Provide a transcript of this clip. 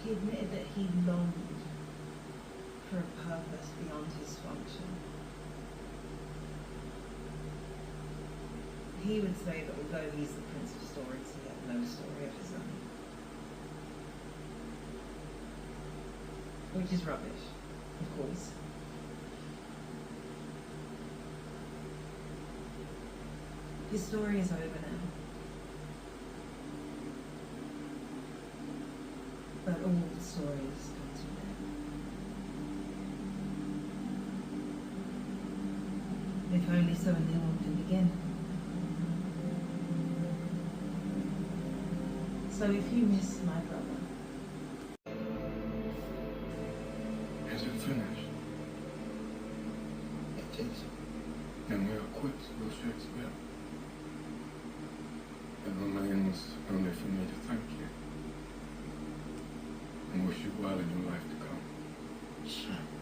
He admitted that he longed for a purpose beyond his function. He would say that although he's the Prince of Stories, he had no story of his own. Which is rubbish, of course. His story is over now. But all the stories come to an end. If only so a new one can begin. So if you miss my brother... Is it finished? It is. Then we are quits, Will Shakespeare. It remains only for me to thank you and wish you well in your life to come. Sir.